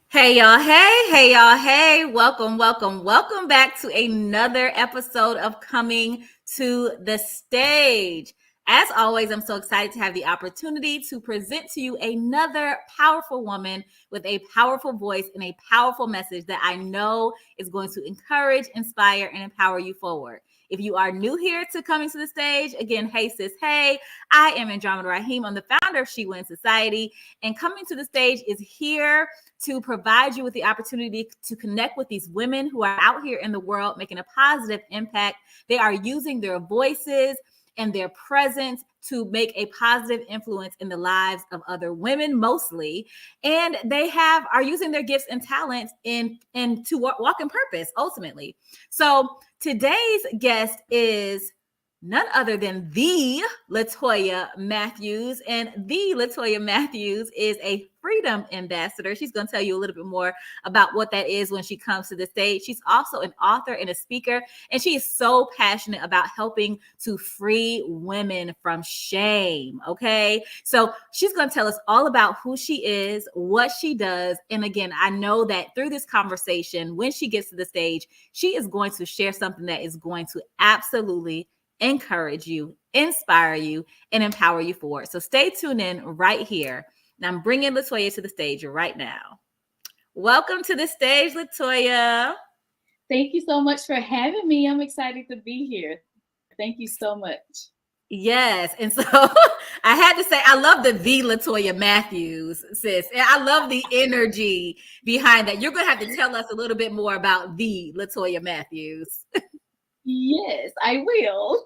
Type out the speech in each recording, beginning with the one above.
Hey y'all, hey y'all, hey, welcome back to another episode of Coming to the Stage. As always, I'm so excited to have the opportunity to present to you another powerful woman with a powerful voice and a powerful message that I know is going to encourage, inspire, and empower you forward. If you are new here to Coming to the Stage, again, hey sis, hey, I am Andromeda Raheem. I'm the founder of She Wins Society, and Coming to the Stage is here to provide you with the opportunity to connect with these women who are out here in the world making a positive impact. They are using their voices and their presence to make a positive influence in the lives of other women mostly, and they are using their gifts and talents in to walk in purpose ultimately. So today's guest is none other than the Latoya Mathews. And the Latoya Mathews is a freedom ambassador. She's going to tell you a little bit more about what that is when she comes to the stage. She's also an author and a speaker, and she is so passionate about helping to free women from shame. Okay. So she's going to tell us all about who she is, what she does. And again, I know that through this conversation, when she gets to the stage, she is going to share something that is going to absolutely encourage you, inspire you, and empower you forward. So stay tuned in right here. Now I'm bringing Latoya to the stage right now. Welcome to the stage, Latoya. Thank you so much for having me. I'm excited to be here. Thank you so much. Yes. And so I had to say, I love the Latoya Mathews, sis. And I love the energy behind that. You're going to have to tell us a little bit more about the Latoya Mathews. Yes, I will.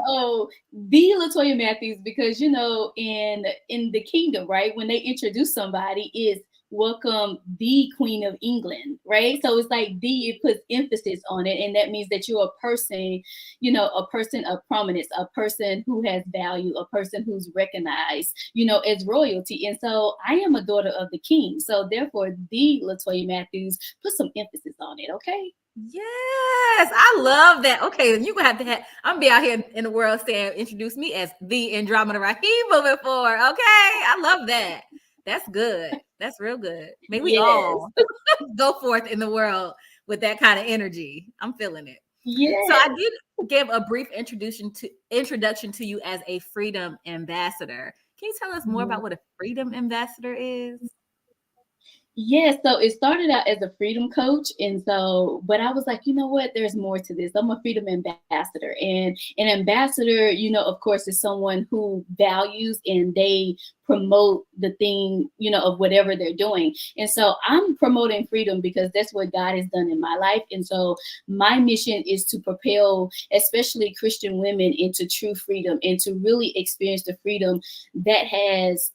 Oh, the Latoya Mathews, because in the kingdom, right, when they introduce somebody, is welcome the Queen of England, right? So it's like it puts emphasis on it, and that means that you're a person, a person of prominence, a person who has value, a person who's recognized, as royalty. And so I am a daughter of the King, so therefore the Latoya Mathews put some emphasis on it. Okay. Yes, I love that. Okay, you're gonna have to I'm gonna be out here in the world saying, introduce me as the Andromeda Raheem moving forward. Okay, I love that. That's good. That's real good. May we all go forth in the world with that kind of energy. I'm feeling it. Yes. So I did give a brief introduction to you as a freedom ambassador. Can you tell us more about what a freedom ambassador is? Yes, so it started out as a freedom coach. But I was like, you know what, there's more to this. I'm a freedom ambassador. And an ambassador, of course, is someone who values and they promote the thing, of whatever they're doing. And so I'm promoting freedom because that's what God has done in my life. And so my mission is to propel, especially Christian women, into true freedom and to really experience the freedom that has,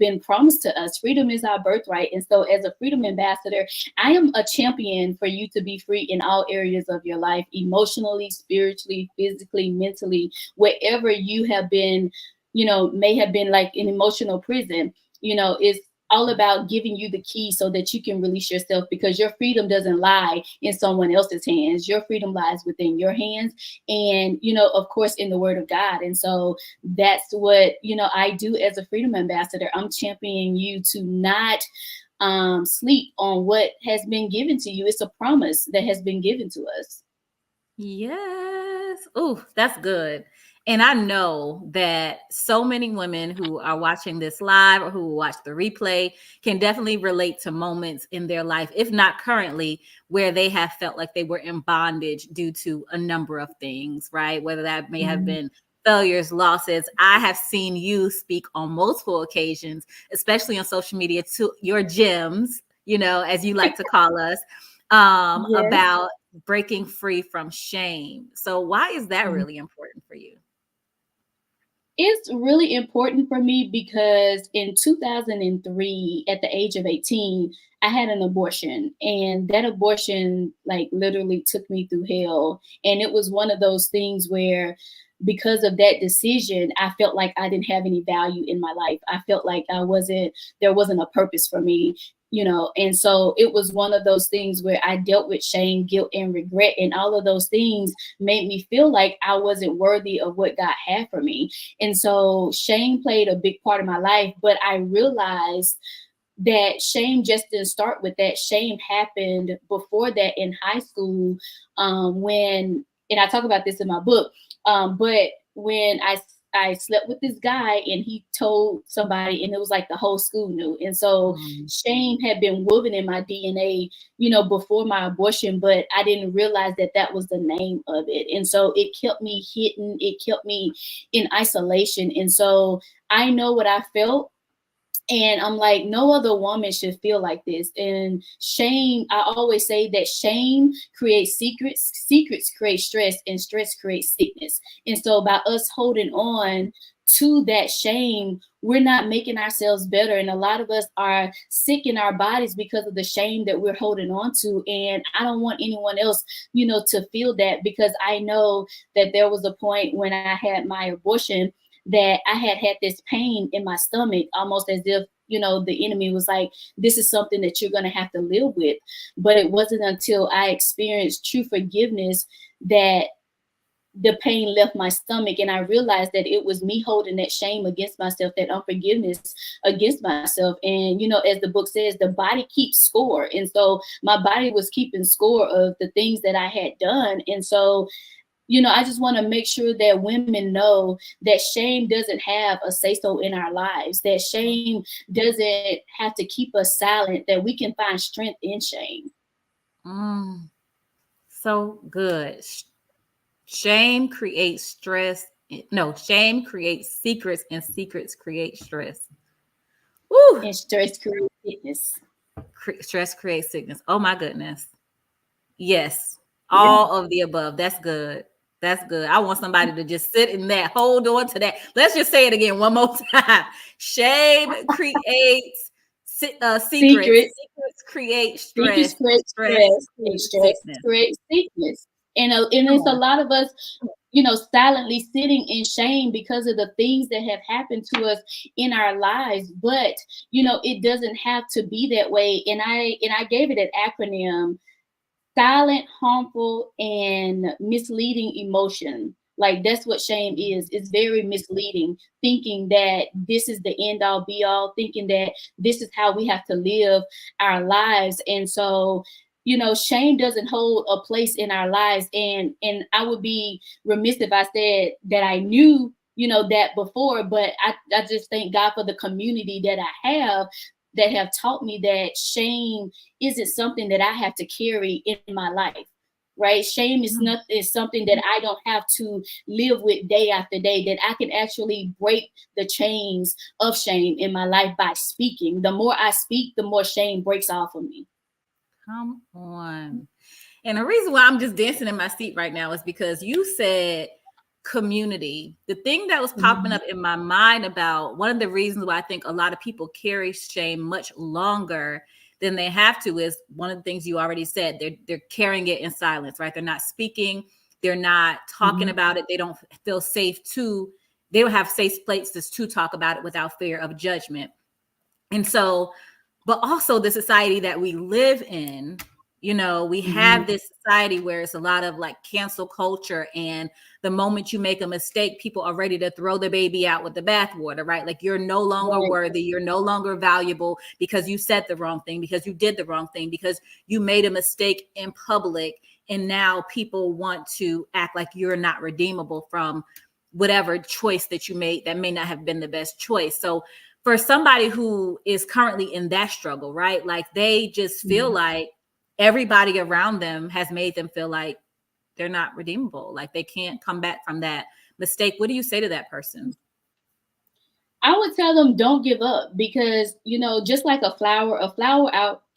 been promised to us. Freedom is our birthright. And so as a freedom ambassador, I am a champion for you to be free in all areas of your life, emotionally, spiritually, physically, mentally, wherever you have been, may have been like an emotional prison, is all about giving you the key so that you can release yourself, because your freedom doesn't lie in someone else's hands. Your freedom lies within your hands and, of course, in the word of God. And so that's what, I do as a freedom ambassador. I'm championing you to not sleep on what has been given to you. It's a promise that has been given to us. Yes. Oh, that's good. And I know that so many women who are watching this live or who will watch the replay can definitely relate to moments in their life, if not currently, where they have felt like they were in bondage due to a number of things, right? Whether that may have been failures, losses. I have seen you speak on multiple occasions, especially on social media, to your gems, as you like to call us, about breaking free from shame. So why is that really important for you? It's really important for me because in 2003, at the age of 18, I had an abortion, and that abortion like literally took me through hell. And it was one of those things where, because of that decision, I felt like I didn't have any value in my life. I felt like there wasn't a purpose for me. And so it was one of those things where I dealt with shame, guilt, and regret, and all of those things made me feel like I wasn't worthy of what God had for me. And so shame played a big part of my life, but I realized that shame just didn't start with that. Shame happened before that in high school, and I talk about this in my book, but when I slept with this guy and he told somebody, and it was like the whole school knew. And so shame had been woven in my DNA, before my abortion, but I didn't realize that that was the name of it. And so it kept me hidden. It kept me in isolation. And so I know what I felt. And I'm like, no other woman should feel like this. And shame, I always say that shame creates secrets, secrets create stress, and stress creates sickness. And so by us holding on to that shame, we're not making ourselves better. And a lot of us are sick in our bodies because of the shame that we're holding on to. And I don't want anyone else, to feel that, because I know that there was a point when I had my abortion that I had this pain in my stomach, almost as if, the enemy was like, this is something that you're going to have to live with. But it wasn't until I experienced true forgiveness that the pain left my stomach. And I realized that it was me holding that shame against myself, that unforgiveness against myself. And, as the book says, the body keeps score. And so my body was keeping score of the things that I had done. And so I just want to make sure that women know that shame doesn't have a say-so in our lives, that shame doesn't have to keep us silent, that we can find strength in shame. So good. Shame creates stress. No, shame creates secrets, and secrets create stress. Woo. And stress creates sickness. Stress creates sickness. Oh my goodness. Yes. All of the above. That's good. That's good. I want somebody to just sit in that, hold on to that. Let's just say it again one more time. Shame creates secrets. Secrets create stress. Secrets create stress. Creates sickness. And it's a lot of us, silently sitting in shame because of the things that have happened to us in our lives. But, it doesn't have to be that way. And I gave it an acronym: silent, harmful, and misleading emotion. Like, that's what shame is. It's very misleading, thinking that this is the end all be all, thinking that this is how we have to live our lives. And so, shame doesn't hold a place in our lives. And I would be remiss if I said that I knew, that before, but I just thank God for the community that I have, that have taught me that shame isn't something that I have to carry in my life, right? Shame is something that I don't have to live with day after day, that I can actually break the chains of shame in my life by speaking. The more I speak, the more shame breaks off of me. Come on. And the reason why I'm just dancing in my seat right now is because you said community. The thing that was popping up in my mind about one of the reasons why I think a lot of people carry shame much longer than they have to is one of the things you already said. They're carrying it in silence, right? They're not speaking. They're not talking about it. They don't feel safe they don't have safe places to talk about it without fear of judgment. And so, but also the society that we live in, we have this society where it's a lot of like cancel culture, and the moment you make a mistake, people are ready to throw the baby out with the bathwater, right? Like, you're no longer worthy, you're no longer valuable because you said the wrong thing, because you did the wrong thing, because you made a mistake in public, and now people want to act like you're not redeemable from whatever choice that you made that may not have been the best choice. So for somebody who is currently in that struggle, right? Like, they just feel like everybody around them has made them feel like they're not redeemable, like they can't come back from that mistake. What do you say to that person? I would tell them, don't give up, because, just like a flower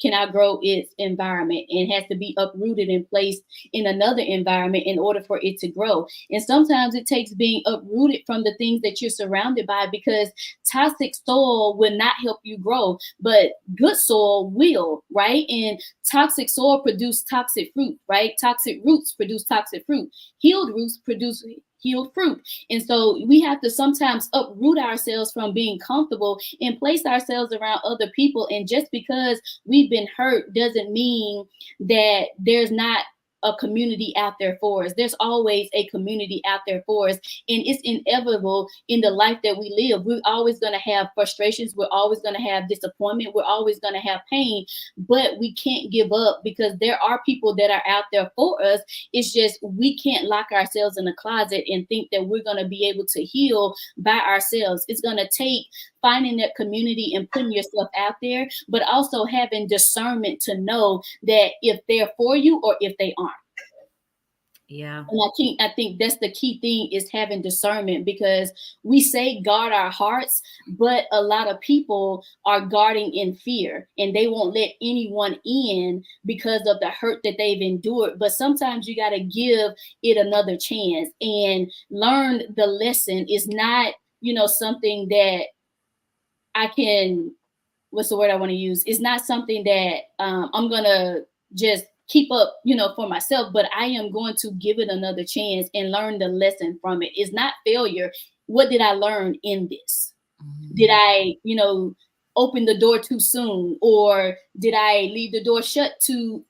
can outgrow its environment and has to be uprooted and placed in another environment in order for it to grow. And sometimes it takes being uprooted from the things that you're surrounded by, because toxic soil will not help you grow, but good soil will, right? And toxic soil produce toxic fruit, right? Toxic roots produce toxic fruit. Healed roots produce healed fruit. And so we have to sometimes uproot ourselves from being comfortable and place ourselves around other people. And just because we've been hurt doesn't mean that there's not a community out there for us. There's always a community out there for us. And it's inevitable in the life that we live. We're always going to have frustrations. We're always going to have disappointment. We're always going to have pain, but we can't give up because there are people that are out there for us. It's just we can't lock ourselves in a closet and think that we're going to be able to heal by ourselves. It's going to take finding that community and putting yourself out there, but also having discernment to know that if they're for you or if they aren't. Yeah. And I think that's the key thing, is having discernment, because we say guard our hearts, but a lot of people are guarding in fear and they won't let anyone in because of the hurt that they've endured. But sometimes you got to give it another chance and learn the lesson. Is not, something that I can, what's the word I want to use? It's not something that I'm going to just keep up, for myself, but I am going to give it another chance and learn the lesson from it. It's not failure. What did I learn in this? Mm-hmm. Did I, open the door too soon, or did I leave the door shut too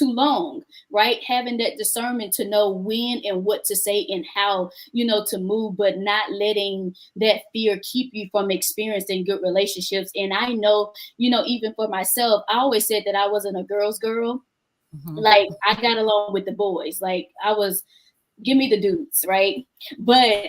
long, right? Having that discernment to know when and what to say and how, to move, but not letting that fear keep you from experiencing good relationships. And I know, even for myself, I always said that I wasn't a girl's girl. Mm-hmm. Like, I got along with the boys. Like, I was, give me the dudes, right? But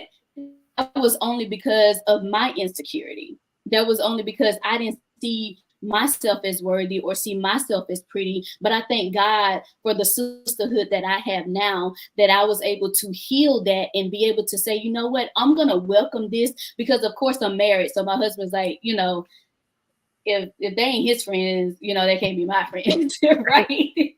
that was only because of my insecurity. That was only because I didn't see myself as worthy or see myself as pretty. But I thank God for the sisterhood that I have now, that I was able to heal that and be able to say, you know what, I'm going to welcome this, because of course I'm married. So my husband's like, if they ain't his friends, they can't be my friends, right?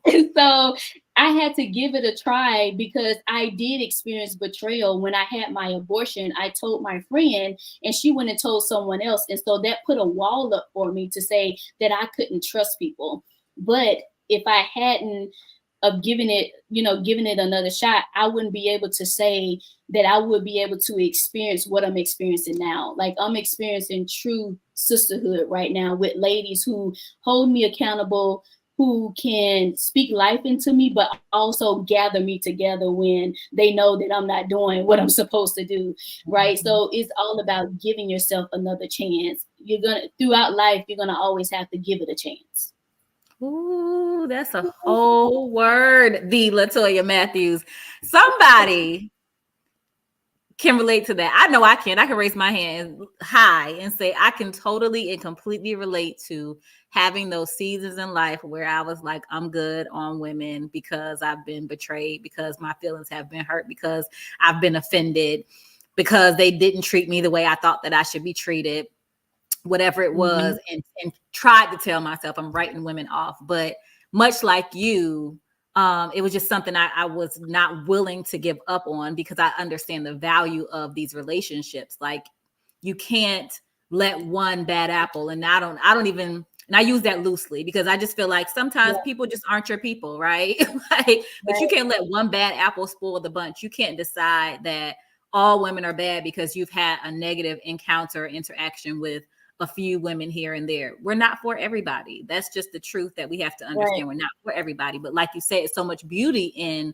And so I had to give it a try, because I did experience betrayal. When I had my abortion, I told my friend and she went and told someone else. And so that put a wall up for me to say that I couldn't trust people. But if I hadn't of giving it another shot, I wouldn't be able to say that I would be able to experience what I'm experiencing now. Like, I'm experiencing true sisterhood right now with ladies who hold me accountable, who can speak life into me, but also gather me together when they know that I'm not doing what I'm supposed to do, right? Mm-hmm. So it's all about giving yourself another chance. Throughout life, you're gonna always have to give it a chance. Ooh, that's a whole word, the Latoya Mathews. Somebody can relate to that. I know I can. I can raise my hand high and say I can totally and completely relate to having those seasons in life where I was like, I'm good on women because I've been betrayed, because my feelings have been hurt, because I've been offended, because they didn't treat me the way I thought that I should be treated, whatever it was, mm-hmm. and tried to tell myself I'm writing women off. But much like you, it was just something I was not willing to give up on, because I understand the value of these relationships. Like, you can't let one bad apple, and I don't even, and I use that loosely because I just feel like sometimes people just aren't your people, right? But you can't let one bad apple spoil the bunch. You can't decide that all women are bad because you've had a negative interaction with a few women here and there. We're not for everybody. That's just the truth that we have to understand. Right. We're not for everybody. But like you said, it's so much beauty in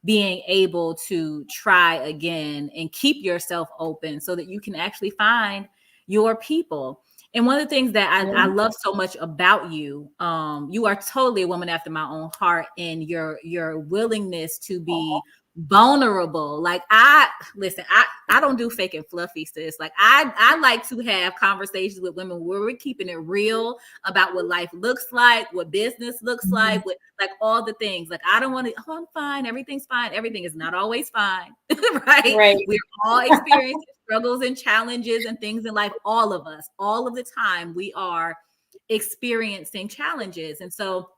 being able to try again and keep yourself open so that you can actually find your people. And one of the things that I love so much about you, you are totally a woman after my own heart, and your willingness to be vulnerable. Like, I don't do fake and fluffy, sis. Like, I like to have conversations with women where we're keeping it real about what life looks like, what business looks like, what, like, all the things. Like, I don't want to, I'm fine, everything's fine. Everything is not always fine, right? We're all experiencing struggles and challenges and things in life. All of us, all of the time, we are experiencing challenges. And so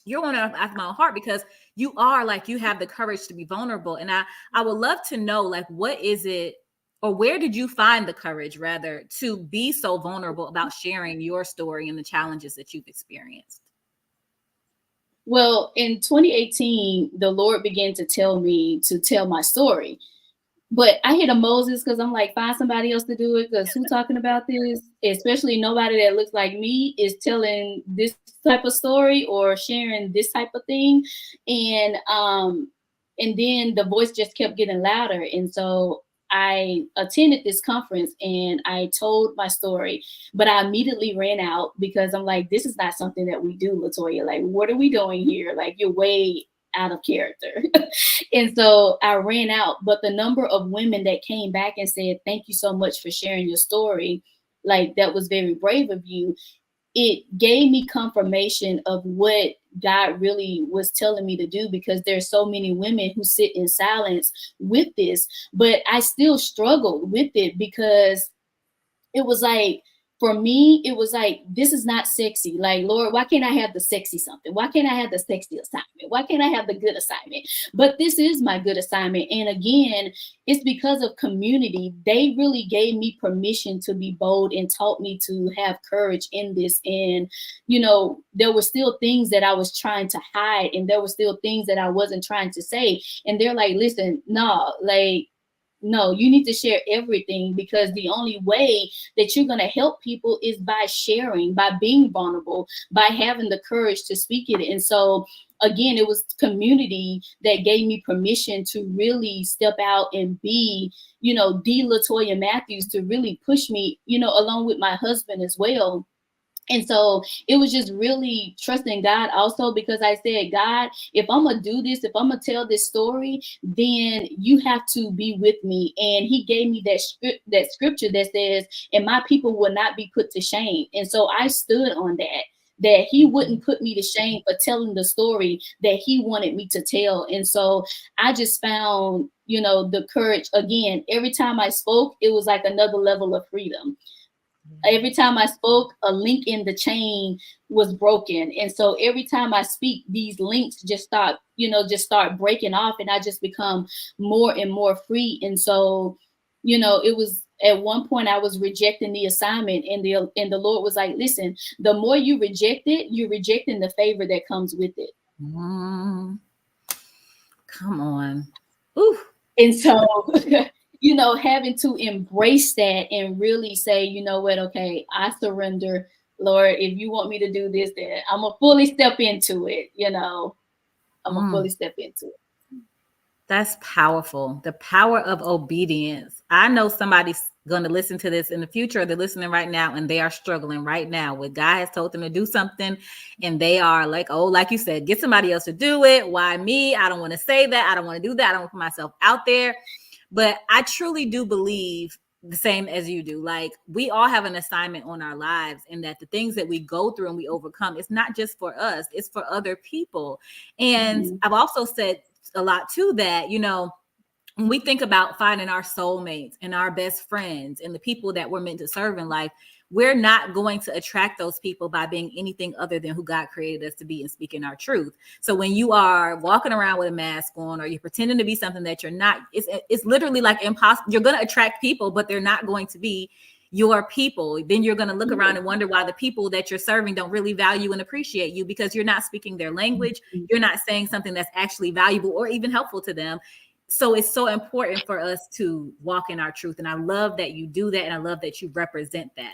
you're one of my own heart because you are, like, you have the courage to be vulnerable. And I would love to know, like, what is it, or where did you find the courage, rather, to be so vulnerable about sharing your story and the challenges that you've experienced? Well, in 2018, the Lord began to tell me to tell my story. But I hit a Moses because I'm like, find somebody else to do it. Because who talking about this? Especially nobody that looks like me is telling this type of story or sharing this type of thing. And then the voice just kept getting louder. And so I attended this conference and I told my story, but I immediately ran out because I'm like, this is not something that we do, Latoya. Like, what are we doing here? Like, you're way out of character. And so I ran out. But the number of women that came back and said, thank you so much for sharing your story, like, that was very brave of you. It gave me confirmation of what God really was telling me to do, because there's so many women who sit in silence with this. But I still struggled with it because it was like, for me, it was like, this is not sexy. Like, Lord, why can't I have the sexy something? Why can't I have the sexy assignment? Why can't I have the good assignment? But this is my good assignment. And again, it's because of community. They really gave me permission to be bold and taught me to have courage in this. And, there were still things that I was trying to hide, and there were still things that I wasn't trying to say. And they're like, listen, no, like, no, you need to share everything, because the only way that you're going to help people is by sharing, by being vulnerable, by having the courage to speak it. And so, again, it was community that gave me permission to really step out and be, the Latoya Mathews, to really push me, along with my husband as well. And so it was just really trusting God also, because I said, God, if I'm going to do this, if I'm going to tell this story, then you have to be with me. And he gave me that scripture that says, and my people will not be put to shame. And so I stood on that he wouldn't put me to shame for telling the story that he wanted me to tell. And so I just found, the courage. Again, every time I spoke, it was like another level of freedom. Every time I spoke, a link in the chain was broken. And so every time I speak, these links just start breaking off, and I just become more and more free. And so, it was at one point I was rejecting the assignment, and the Lord was like, listen, the more you reject it, you're rejecting the favor that comes with it. Come on. Ooh. And so having to embrace that and really say, you know what, okay, I surrender, Lord. If you want me to do this, then I'm going to fully step into it. I'm going to fully step into it. That's powerful. The power of obedience. I know somebody's going to listen to this in the future. They're listening right now, and they are struggling right now with God has told them to do something. And they are like, oh, like you said, get somebody else to do it. Why me? I don't want to say that. I don't want to do that. I don't want to put myself out there. But I truly do believe the same as you do. Like, we all have an assignment on our lives, and that the things that we go through and we overcome, it's not just for us, it's for other people. And I've also said a lot too that, when we think about finding our soulmates and our best friends and the people that we're meant to serve in life, we're not going to attract those people by being anything other than who God created us to be and speaking our truth. So when you are walking around with a mask on, or you're pretending to be something that you're not, it's literally like impossible. You're going to attract people, but they're not going to be your people. Then you're going to look around and wonder why the people that you're serving don't really value and appreciate you, because you're not speaking their language. You're not saying something that's actually valuable or even helpful to them. So it's so important for us to walk in our truth. And I love that you do that. And I love that you represent that.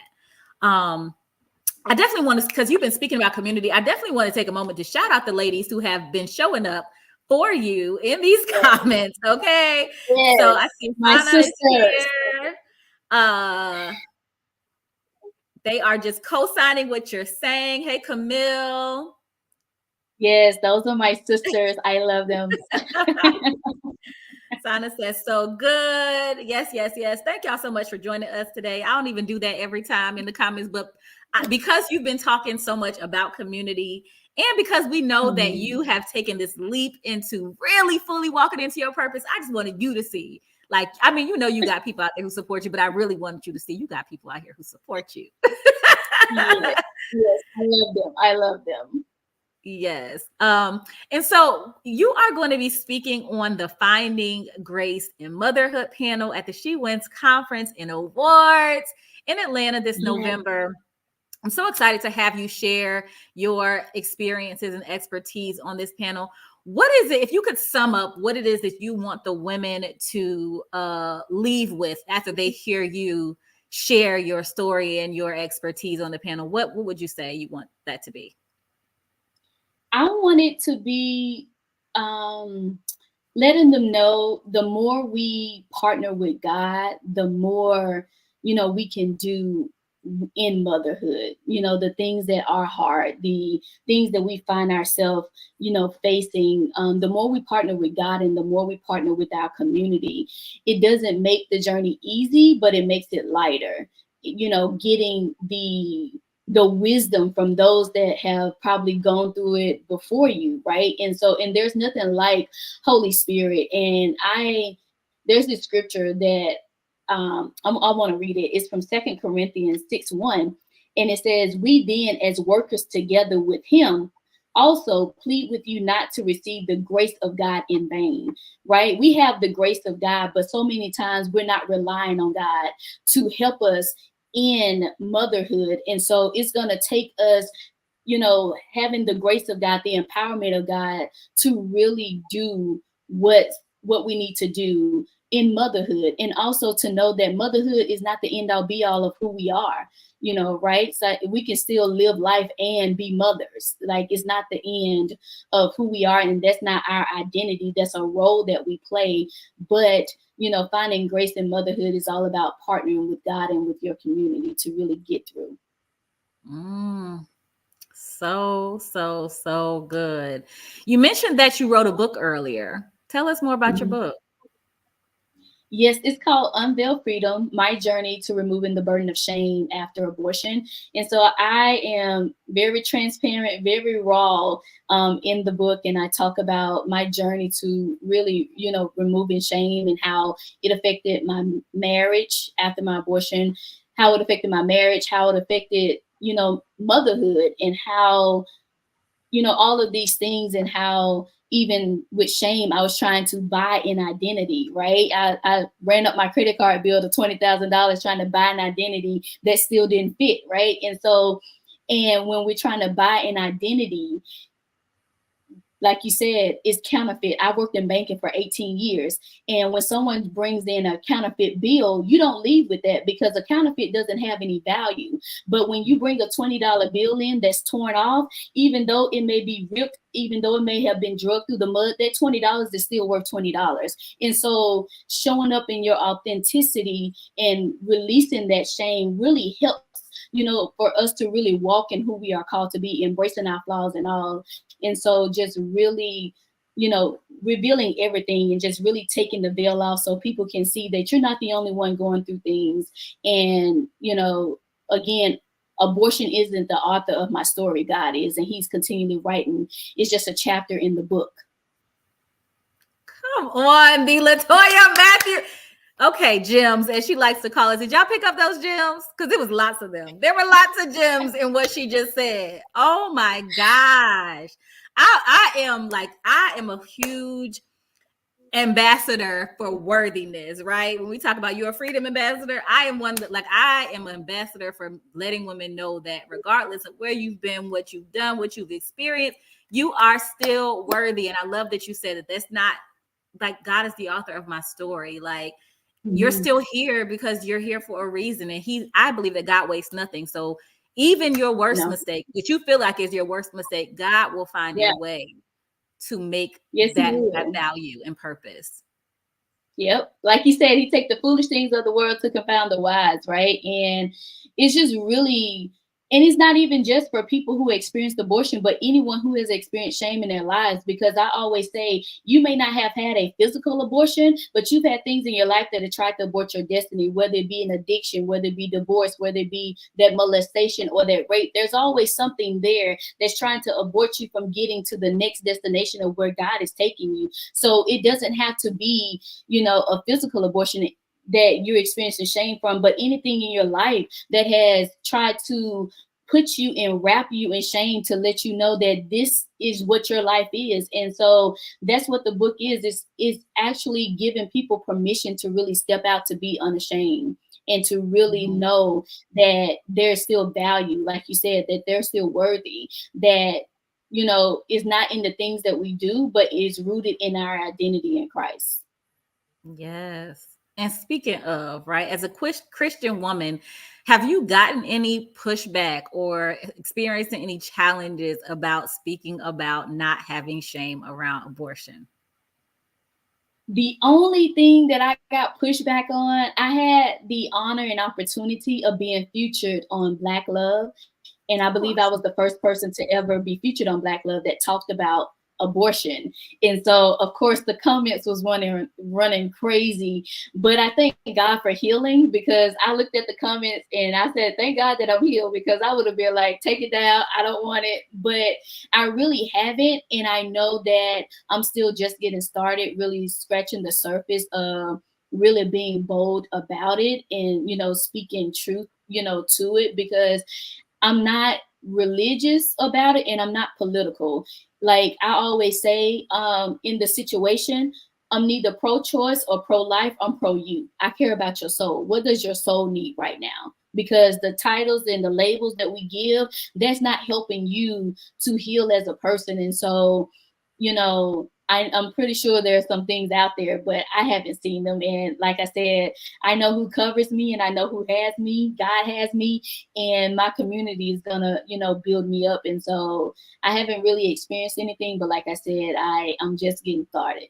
I definitely want to, because you've been speaking about community, I definitely want to take a moment to shout out the ladies who have been showing up for you in these comments. Okay. Yes, so I see my sisters here. They are just co-signing what you're saying. Hey, Camille. Yes, those are my sisters. I love them. Sana says, so good. Yes, yes, yes. Thank y'all so much for joining us today. I don't even do that every time in the comments, but because you've been talking so much about community, and because we know that you have taken this leap into really fully walking into your purpose, I just wanted you to see, like, I mean, you got people out there who support you, but I really wanted you to see you got people out here who support you. Yes, I love them. I love them. Yes. And so you are going to be speaking on the Finding Grace in Motherhood panel at the She Wins Conference and Awards in Atlanta this November. I'm so excited to have you share your experiences and expertise on this panel. What is it, if you could sum up what it is that you want the women to leave with after they hear you share your story and your expertise on the panel? What would you say you want that to be? I want it to be letting them know the more we partner with God, the more, we can do in motherhood. The things that are hard, the things that we find ourselves, facing. The more we partner with God and the more we partner with our community, it doesn't make the journey easy, but it makes it lighter. Getting the wisdom from those that have probably gone through it before you, right? And there's nothing like Holy Spirit. And there's this scripture that I want to read it. It's from 2 Corinthians 6:1, and it says, "We then, as workers together with Him, also plead with you not to receive the grace of God in vain." Right? We have the grace of God, but so many times we're not relying on God to help us in motherhood. And so it's going to take us, having the grace of God, the empowerment of God to really do what we need to do in motherhood. And also to know that motherhood is not the end all be all of who we are, right? So we can still live life and be mothers. Like, it's not the end of who we are, and that's not our identity. That's a role that we play. But finding grace in motherhood is all about partnering with God and with your community to really get through. So good. You mentioned that you wrote a book earlier. Tell us more about your book. Yes, it's called Unveil Freedom, My Journey to Removing the Burden of Shame After Abortion. And so I am very transparent, very raw in the book. And I talk about my journey to really, removing shame and how it affected my marriage after my abortion, how it affected my marriage, how it affected, motherhood, and how, all of these things, and how even with shame, I was trying to buy an identity, right? I ran up my credit card bill to $20,000 trying to buy an identity that still didn't fit, right? And when we're trying to buy an identity, like you said, is counterfeit. I worked in banking for 18 years. And when someone brings in a counterfeit bill, you don't leave with that, because a counterfeit doesn't have any value. But when you bring a $20 bill in that's torn off, even though it may be ripped, even though it may have been drugged through the mud, that $20 is still worth $20. And so showing up in your authenticity and releasing that shame really helps, for us to really walk in who we are called to be, embracing our flaws and all. And so just really, revealing everything and just really taking the veil off so people can see that you're not the only one going through things. And, again, abortion isn't the author of my story. God is, and He's continually writing. It's just a chapter in the book. Come on, the Latoya Mathews. Okay, gems, as she likes to call us. Did y'all pick up those gems? Because there was lots of them. There were lots of gems in what she just said. Oh my gosh. I am a huge ambassador for worthiness, right? When we talk about you're a freedom ambassador, I am one that, I am an ambassador for letting women know that regardless of where you've been, what you've done, what you've experienced, you are still worthy. And I love that you said that that's not, God is the author of my story. You're still here because you're here for a reason. And I believe that God wastes nothing. So even your worst mistake, which you feel like is your worst mistake, God will find a way to make that value and purpose. Yep. Like you said, He take the foolish things of the world to confound the wise, right? And it's just really, and it's not even just for people who experienced abortion, but anyone who has experienced shame in their lives. Because I always say, you may not have had a physical abortion, but you've had things in your life that have tried to abort your destiny, whether it be an addiction, whether it be divorce, whether it be that molestation or that rape. There's always something there that's trying to abort you from getting to the next destination of where God is taking you. So it doesn't have to be, a physical abortion that you're experiencing shame from, but anything in your life that has tried to put you and wrap you in shame to let you know that this is what your life is. And so that's what the book is actually giving people permission to really step out, to be unashamed and to really know that there's still value, like you said, that they're still worthy, that, you know, is not in the things that we do, but is rooted in our identity in Christ. Yes. And speaking of, right, as a Christian woman, have you gotten any pushback or experiencing any challenges about speaking about not having shame around abortion? The only thing that I got pushback on, I had the honor and opportunity of being featured on Black Love. And I believe I was the first person to ever be featured on Black Love that talked about abortion. And so, of course, the comments was running crazy. But I thank God for healing, because I looked at the comments and I said, thank God that I'm healed, because I would have been like, take it down. I don't want it. But I really haven't. And I know that I'm still just getting started, really scratching the surface of really being bold about it and, you know, speaking truth, you know, to it, because I'm not religious about it and I'm not political. Like I always say, in the situation, I'm neither pro-choice or pro-life. I'm pro-you. I care about your soul. What does your soul need right now? Because the titles and the labels that we give, that's not helping you to heal as a person. And so, you know, I'm pretty sure there's some things out there, but I haven't seen them. And like I said, I know who covers me and I know who has me. God has me, and my community is gonna, you know, build me up. And so I haven't really experienced anything, but like I said, I'm just getting started.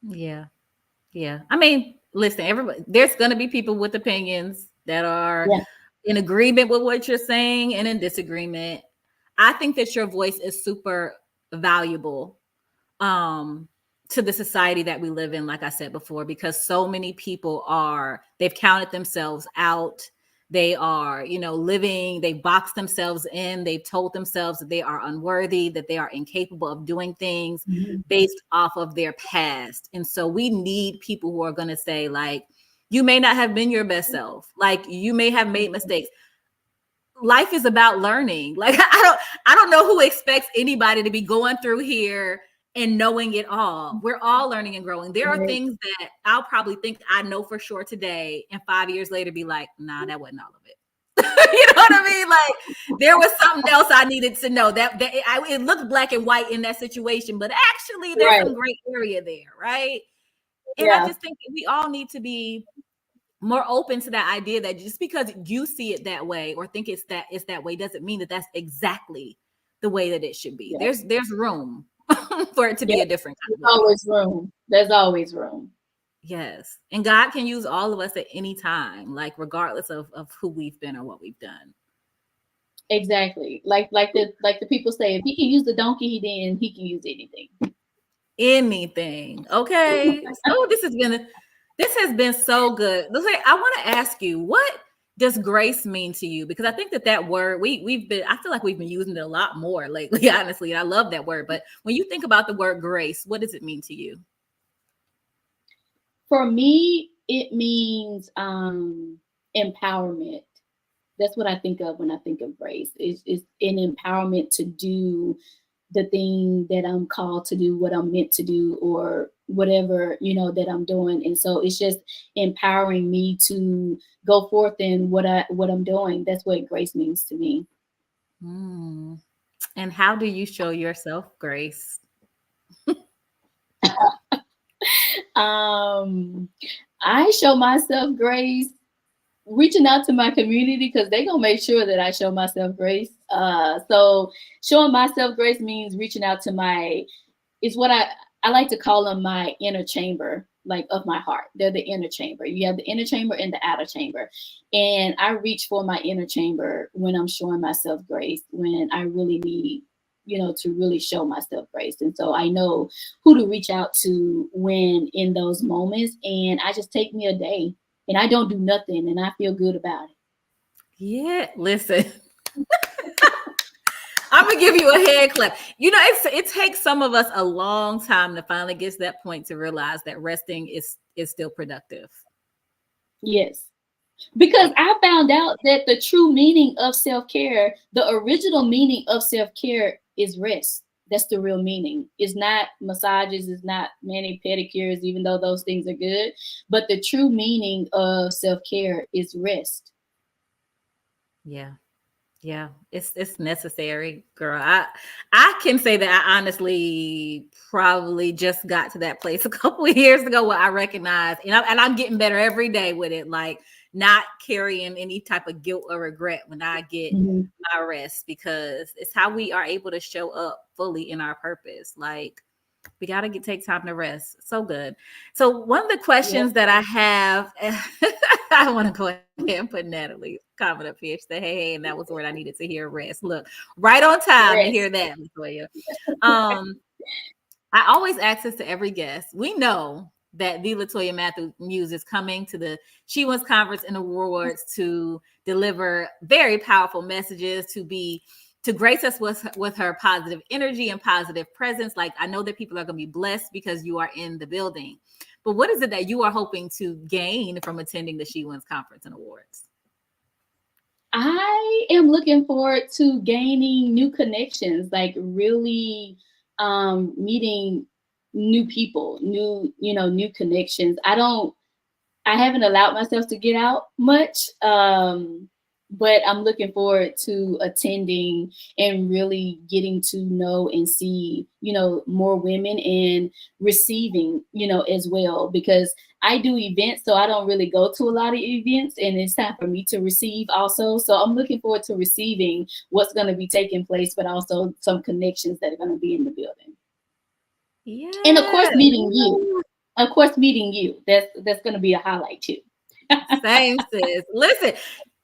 Yeah. Yeah. I mean, listen, everybody, there's going to be people with opinions that are Yeah. in agreement with what you're saying and in disagreement. I think that your voice is super valuable um to the society that we live in, like I said before, because so many people they've counted themselves out. They are, you know, living, they've boxed themselves in, they've told themselves that they are unworthy, that they are incapable of doing things Mhm. based off of their past. And so we need people who are going to say, like, you may not have been your best self, like you may have made mistakes. Life is about learning. Like I don't know who expects anybody to be going through here and knowing it all. We're all learning and growing. There are Right. things that I'll probably think I know for sure today, and 5 years later be like, nah, that wasn't all of it. You know what I mean? Like there was something else I needed to know, it looked black and white in that situation, but actually there's Right. some gray area there, right? And I Yeah. just think that we all need to be more open to that idea that just because you see it that way or think it's that way doesn't mean that that's exactly the way that it should be. Yeah. There's room for it to Yeah. be a different kind There's of way. always room. There's always room. Yes. And God can use all of us at any time, like regardless of who we've been or what we've done. Exactly. Like the people say, if he can use the donkey, then he can use anything. Anything. Okay. Oh, this has been so good. I want to ask you, what does grace mean to you? Because I think that word I feel like we've been using it a lot more lately, honestly. And I love that word. But when you think about the word grace, what does it mean to you? For me, it means empowerment. That's what I think of when I think of grace. It's an empowerment to do the thing that I'm called to do, what I'm meant to do, or whatever, you know, that I'm doing. And so it's just empowering me to go forth in what I'm doing. That's what grace means to me. Hmm. And how do you show yourself grace? Um, I show myself grace reaching out to my community, because they're gonna make sure that I show myself grace. So showing myself grace means reaching out to it's what I like to call them my inner chamber, like of my heart. They're the inner chamber. You have the inner chamber and the outer chamber. And I reach for my inner chamber when I'm showing myself grace, when I really need, you know, to really show myself grace. And so I know who to reach out to when in those moments. And I just take me a day and I don't do nothing and I feel good about it. Yeah, listen. I'm gonna give you a hand clap. You know, it takes some of us a long time to finally get to that point to realize that resting is still productive. Yes. Because I found out that the true meaning of self care, the original meaning of self care is rest. That's the real meaning. It's not massages, it's not mani pedicures, even though those things are good. But the true meaning of self-care is rest. Yeah. Yeah, it's necessary, girl. I can say that I honestly probably just got to that place a couple of years ago where I recognize, and I'm getting better every day with it, like not carrying any type of guilt or regret when I get Mm-hmm. my rest, because it's how we are able to show up fully in our purpose. Like we got to take time to rest. So good. So one of the Yep. questions that I have, I want to go ahead and put Natalie's comment up here. She said, hey, and that was the word I needed to hear, rest. Look, right on time to hear Rest. that, Latoya. Um, I always ask this to every guest. We know that the Latoya Mathews is coming to the She Wins Conference and Awards to deliver very powerful messages, to grace us with her positive energy and positive presence. Like, I know that people are going to be blessed because you are in the building. But what is it that you are hoping to gain from attending the She Wins Conference and Awards? I am looking forward to gaining new connections, like really meeting new people, new connections. I haven't allowed myself to get out much, but I'm looking forward to attending and really getting to know and see, more women and receiving, as well, because I do events, so I don't really go to a lot of events, and it's time for me to receive also. So I'm looking forward to receiving what's going to be taking place, but also some connections that are going to be in the building. And of course, Yeah. meeting you. Of course, meeting you. That's going to be a highlight too. Same, sis. Listen,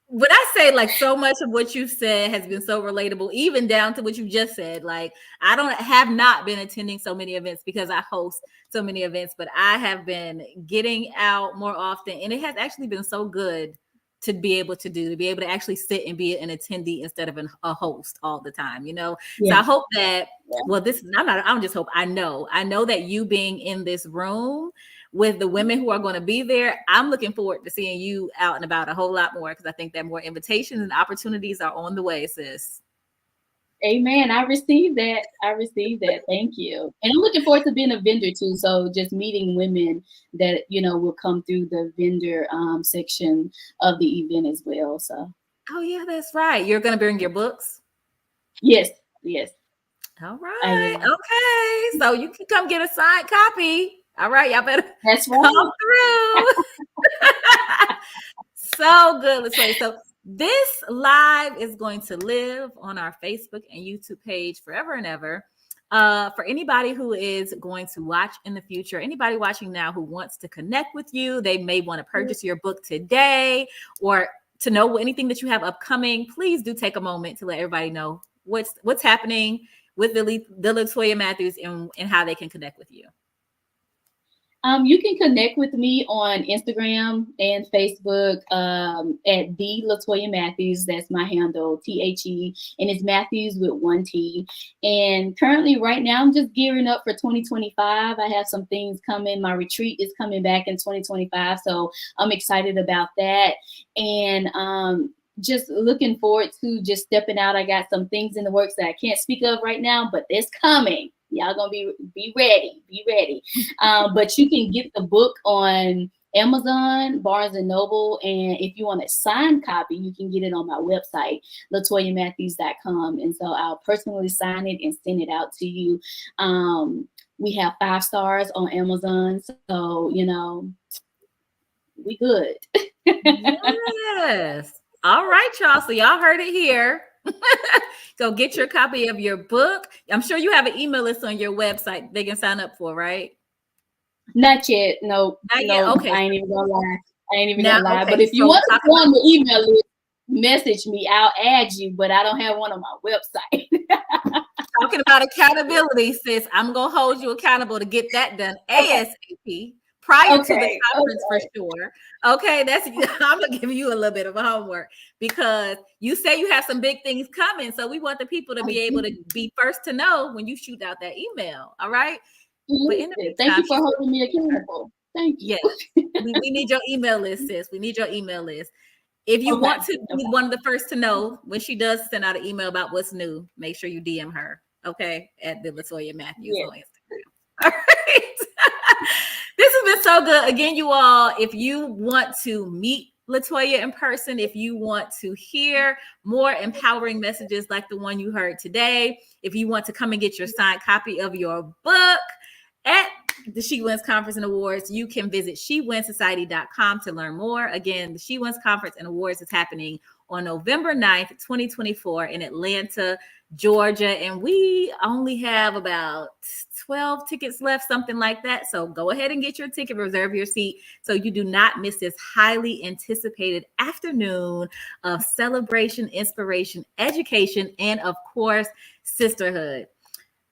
when I say like so much of what you said has been so relatable, even down to what you just said, like I don't have not been attending so many events because I host so many events, but I have been getting out more often, and it has actually been so good to be able to actually sit and be an attendee instead of a host all the time, So Yeah. I hope that, Yeah. well, I don't just hope, I know that you being in this room with the women who are going to be there, I'm looking forward to seeing you out and about a whole lot more, because I think that more invitations and opportunities are on the way, sis. Amen. I received that. I received that. Thank you. And I'm looking forward to being a vendor too. So just meeting women that, will come through the vendor section of the event as well. So Oh yeah, that's right. You're going to bring your books. yes, yes, All I right. will. Okay. So you can come get a signed copy. All right. Y'all better That's come right. through. So good, Latoya. So this live is going to live on our Facebook and YouTube page forever and ever. For anybody who is going to watch in the future, anybody watching now who wants to connect with you, they may want to purchase your book today, or to know anything that you have upcoming. Please do take a moment to let everybody know what's happening with the Latoya Mathews, and how they can connect with you. You can connect with me on Instagram and Facebook at the Latoya Mathews. That's my handle, THE, and it's Mathews with 1 T. And currently, right now, I'm just gearing up for 2025. I have some things coming. My retreat is coming back in 2025, so I'm excited about that. And just looking forward to just stepping out. I got some things in the works that I can't speak of right now, but it's coming. Y'all gonna be ready. But you can get the book on Amazon, Barnes and Noble, and if you want a signed copy, you can get it on my website, latoyamathews.com. And so I'll personally sign it and send it out to you. We have 5 stars on Amazon, so we good. Yes. All right, y'all. So y'all heard it here. Go get your copy of your book. I'm sure you have an email list on your website they can sign up for, right? Not yet. No, Not yet. no, Okay. I ain't even gonna lie. Now, But okay. if you So want to go on the email list, message me. I'll add you, but I don't have one on my website. talking about accountability, sis, I'm gonna hold you accountable to get that done ASAP prior to the conference for sure. Okay, I'm gonna give you a little bit of a homework, because you say you have some big things coming, so we want the people to be able to be first to know when you shoot out that email. All right. But in the meantime, thank you for holding me accountable. Thank you. Yes, we need your email list, sis. We need your email list. If you want to be one of the first to know when she does send out an email about what's new, make sure you DM her. okay, at the Latoya Mathews Yes. on Instagram. All right. This has been so good. Again, you all, if you want to meet Latoya in person, if you want to hear more empowering messages like the one you heard today, if you want to come and get your signed copy of your book at the She Wins Conference and Awards, you can visit shewinsociety.com to learn more. Again, the She Wins Conference and Awards is happening on November 9th, 2024 in Atlanta, Georgia. And we only have about 12 tickets left, something like that. So go ahead and get your ticket, reserve your seat so you do not miss this highly anticipated afternoon of celebration, inspiration, education, and of course, sisterhood.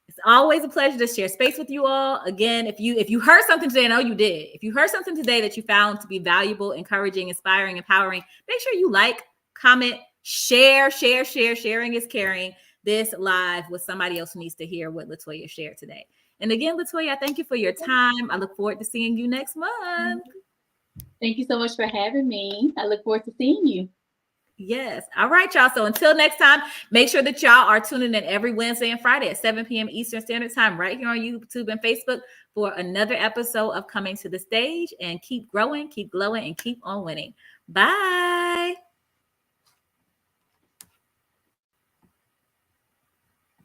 It's always a pleasure to share space with you all. Again, if you heard something today, I know you did. If you heard something today that you found to be valuable, encouraging, inspiring, empowering, make sure you like, comment, share. Sharing is caring. This live with somebody else who needs to hear what Latoya shared today. And again, Latoya, I thank you for your time. I look forward to seeing you next month. Thank you so much for having me. I look forward to seeing you. Yes. All right, y'all. So until next time, make sure that y'all are tuning in every Wednesday and Friday at 7 p.m. Eastern Standard Time right here on YouTube and Facebook for another episode of Coming to the Stage. And keep growing, keep glowing, and keep on winning. Bye.